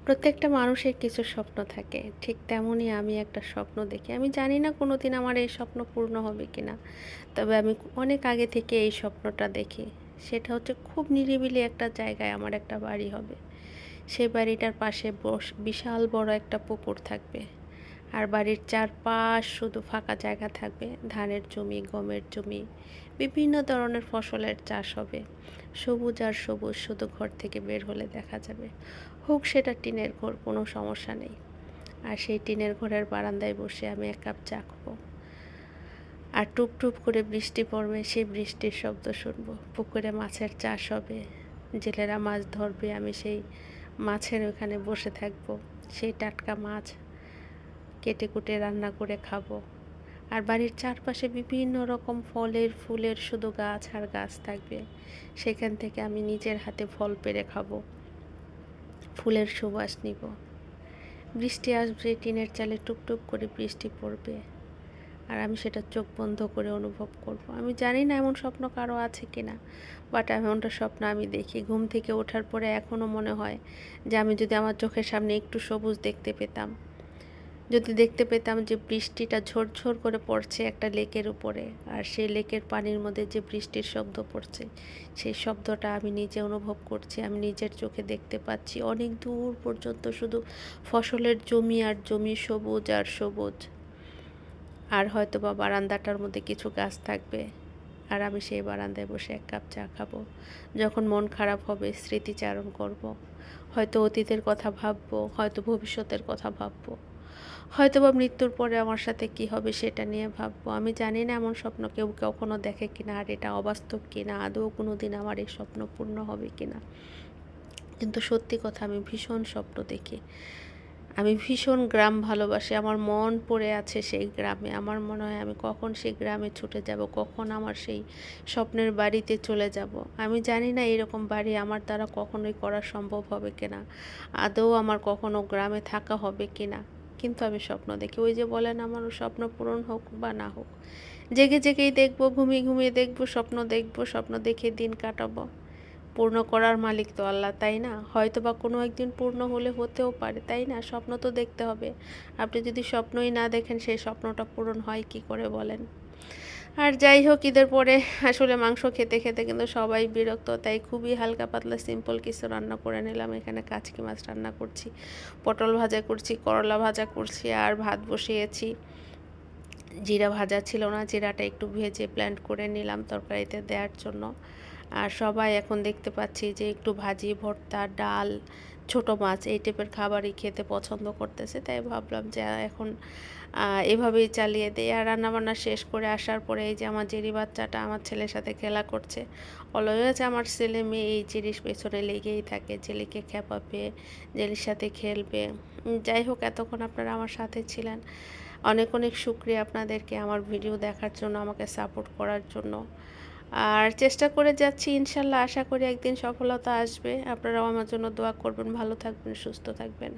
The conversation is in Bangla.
প্রত্যেকটা মানুষের কিছু স্বপ্ন থাকে। ঠিক তেমনই আমি একটা স্বপ্ন দেখি। আমি জানি না কোনোদিন আমার এই স্বপ্ন পূর্ণ হবে কিনা। তবে আমি অনেক আগে থেকে এই স্বপ্নটা দেখি। সেটা হচ্ছে খুব নিরিবিলি একটা জায়গায় আমার একটা বাড়ি হবে। সেই বাড়িটার পাশে বিশাল বড় একটা পুকুর থাকবে। আর বাড়ির চারপাশ শুধু ফাঁকা জায়গা থাকবে। ধানের জমি, গমের জমি, বিভিন্ন ধরনের ফসলের চাষ হবে। সবুজ আর সবুজ শুধু ঘর থেকে বের হলে দেখা যাবে। হোক সেটা টিনের ঘর, কোনো সমস্যা নেই। আর সেই টিনের ঘরের বারান্দায় বসে আমি এক কাপ চা খাবো। আর টুপ টুপ করে বৃষ্টি পড়বে, সেই বৃষ্টির শব্দ শুনবো। পুকুরে মাছের চাষ হবে, জেলেরা মাছ ধরবে, আমি সেই মাছের ওখানে বসে থাকবো। সেই টাটকা মাছ কেটে কুটে রান্না করে খাবো। আর বাড়ির চারপাশে বিভিন্ন রকম ফলের ফুলের শুধু গাছ আর গাছ থাকবে। সেখান থেকে আমি নিজের হাতে ফল পেড়ে খাবো, ফুলের সুবাস নিব। বৃষ্টি আসবে, টিনের চালে টুপটুপ করে বৃষ্টি পড়বে, আর আমি সেটা চোখ বন্ধ করে অনুভব করব। আমি জানি না এমন স্বপ্ন কারো আছে কিনা, বাট এমনটা স্বপ্ন আমি দেখি। ঘুম থেকে ওঠার পরে এখনও মনে হয় যে আমি যদি আমার চোখের সামনে একটু সবুজ দেখতে পেতাম, যদি দেখতে পেতাম যে বৃষ্টিটা ঝরঝর করে পড়ছে একটা লেকের উপরে, আর সেই লেকের পানির মধ্যে যে বৃষ্টির শব্দ পড়ছে, সেই শব্দটা আমি নিজে অনুভব করছি, আমি নিজের চোখে দেখতে পাচ্ছি। অনেক দূর পর্যন্ত শুধু ফসলের জমি আর জমি, সবুজ আর সবুজ। আর হয়তো বা বারান্দাটার মধ্যে কিছু গাছ থাকবে, আর আমি সেই বারান্দায় বসে এক কাপ চা খাবো। যখন মন খারাপ হবে স্মৃতিচারণ করব। হয়তো অতীতের কথা ভাববো, হয়তো ভবিষ্যতের কথা ভাববো, হয়তো বা মৃত্যুর পরে আমার সাথে কি হবে সেটা নিয়ে ভাববো। আমি জানি না এমন স্বপ্ন কেউ কখনো দেখে কিনা, আর এটা অবাস্তব কিনা, আদৌ কোনো দিন আমার এই স্বপ্ন পূর্ণ হবে কিনা। কিন্তু সত্যি কথা, আমি ভীষণ স্বপ্ন দেখি। আমি ভীষণ গ্রাম ভালোবাসি। আমার মন পড়ে আছে সেই গ্রামে। আমার মনে হয় আমি কখন সেই গ্রামে ছুটে যাব, কখন আমার সেই স্বপ্নের বাড়িতে চলে যাব। আমি জানি না এরকম বাড়ি আমার দ্বারা কখনোই করা সম্ভব হবে কিনা, আদৌ আমার কখনো গ্রামে থাকা হবে কিনা। কিন্তু আমি স্বপ্ন দেখি। ওই যে বলেন, আমার স্বপ্ন পূরণ হোক বা না হোক, জেগে জেগেই দেখবো, ঘুমিয়ে ঘুমিয়ে দেখবো, স্বপ্ন দেখবো, স্বপ্ন দেখে দিন কাটাবো। পূর্ণ করার মালিক তো আল্লাহ, তাই না? হয়তো বা কোনো একদিন পূর্ণ হলে হতেও পারে, তাই না? স্বপ্ন তো দেখতে হবে। আপনি যদি স্বপ্নই না দেখেন, সেই স্বপ্নটা পূরণ হয় কি করে বলেন? আর যাই হোক, ঈদের পরে আসলে মাংস খেতে খেতে কিন্তু সবাই বিরক্ত, তাই খুবই হালকা পাতলা সিম্পল কিছু রান্না করে নিলাম। এখানে কাচকি মাছ রান্না করছি, পটল ভাজা করছি, করলা ভাজা করছি, আর ভাত বসিয়েছি। জিরা ভাজা ছিল না, জিরাটা একটু ভেজে ব্লেন্ড করে নিলাম তরকারিতে দেওয়ার জন্য। আর সবাই এখন দেখতে পাচ্ছি যে একটু ভাজি, ভর্তা, ডাল, ছোট মাছ এই টাইপের খাবারই খেতে পছন্দ করতেছে, তাই ভাবলাম যে এখন এভাবেই চালিয়ে দিই। আর রান্নাবান্না শেষ করে আসার পরে এই যে আমার জেরি বাচ্চাটা আমার ছেলের সাথে খেলা করছে। অলওয়েজ আমার ছেলে মেয়ে এই জিনিস পেছনে লেগেই থাকে, জেলিকে খেপাবে, জেলির সাথে খেলবে। যাই হোক, এতক্ষণ আপনারা আমার সাথে ছিলেন। অনেক অনেক শুক্রিয়া আপনাদেরকে আমার ভিডিও দেখার জন্য, আমাকে সাপোর্ট করার জন্য। আর চেষ্টা করে যাচ্ছি, ইনশাল্লাহ আশা করি একদিন সফলতা আসবে। আপনারাও আমার জন্য দোয়া করবেন। ভালো থাকবেন, সুস্থ থাকবেন।